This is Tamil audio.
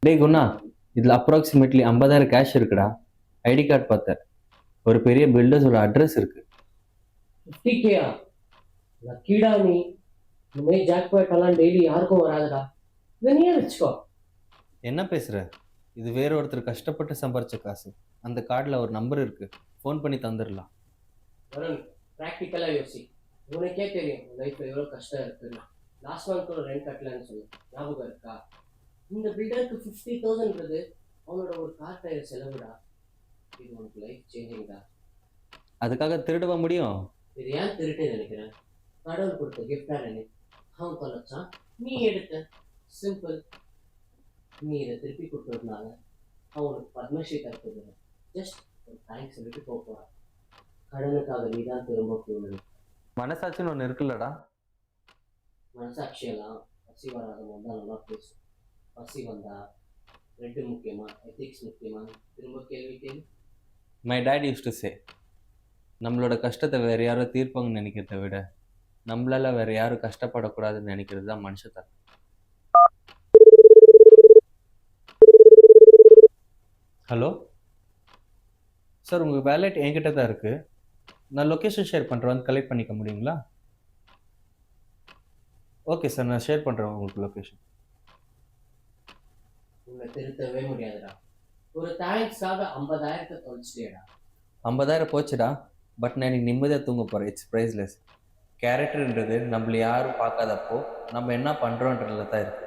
டேய் குணா, இதில் அப்ராக்சிமேட்லி 50,000 கேஷ் இருக்குடா. ஐடி கார்டு பார்த்தேன். ஒரு பெரிய பில்டர்ஸோட அட்ரஸ் இருக்கு. 50K-யா? லக்கிடா நீ. இந்த மாதிரி ஜாக்பாட் எல்லாம் டெய்லி யாருக்கும் வராதுடா. இதை நீயே வச்சுக்கோ. என்ன பேசுற? இது வேற ஒருத்தர் கஷ்டப்பட்டு சம்பாரிச்ச காசு. அந்த கார்டில் ஒரு நம்பர் இருக்கு, ஃபோன் பண்ணி தந்துடலாம். வருண், ப்ராக்டிக்கலா யோசி. உனக்கே தெரியும் லைஃப்ல எவ்வளவு கஷ்டம் இருக்குன்னு. லாஸ்ட் மந்த் ஒரு ரெண்ட் கட்டலன்னு சொல்லு, ஞாபகம் இருக்கா? இந்த பில்டருக்கு 50,000ன்றது அவனோட ஒரு கார் டயர் செலவுடா. இது உனக்கு லைஃப் சேஞ்சிங்டா. அதுக்காக திருடவா முடியும்? இது ஏன் திருட்டு நினைக்கிறேன்? கடவுள் கொடுத்த கிஃப்டா நினை. அவன் தொலைச்சான், நீ எடுத்த. சிம்பிள். நீ இதை திருப்பி கொடுத்ததுனால அவனுக்கு பத்மஸ்ரீ தரப்புது. ஜஸ்ட் ஒரு தேங்க்ஸ் சொல்லிட்டு போகிறான். கடனுக்காக நீ தான் திரும்ப போகணும். மனசாட்சின்னு ஒன்று இருக்குல்லடா. மனசாட்சியெல்லாம் பசி வராத தான் நல்லா பேசும். பசி வந்தா ரெண்டு முக்கியமா, எத்திக்ஸ் முக்கியமா? திரும்ப கேள்வி கேள்வி. My dad use to say, நம்மளோட கஷ்டத்தை வேற யாரோ தீர்ப்பாங்கன்னு நினைக்கிறத விட நம்மளால வேற யாரும் கஷ்டப்படக்கூடாதுன்னு நினைக்கிறது தான் மனுஷத்தரம். ஹலோ சார், உங்கள் வேலெட் என்கிட்ட தான் இருக்குது. நான் லொக்கேஷன் ஷேர் பண்ணுறேன், வந்து கலெக்ட் பண்ணிக்க முடியுங்களா? ஓகே சார், நான் ஷேர் பண்ணுறேன் உங்களுக்கு லொக்கேஷன். உங்களை திருத்தவே முடியாதுடா. ஒரு தேங்க்ஸாக 50,000 தொலைச்சிட்டேடா. 50,000 போச்சுடா, பட் நான் இன்னைக்கு நிம்மதியாக தூங்க போகிறேன். It's priceless. கேரக்டர்ன்றது நம்மள யாரும் பார்க்காதப்போ நம்ம என்ன பண்ணுறோன்றதுல தான் இருக்குது.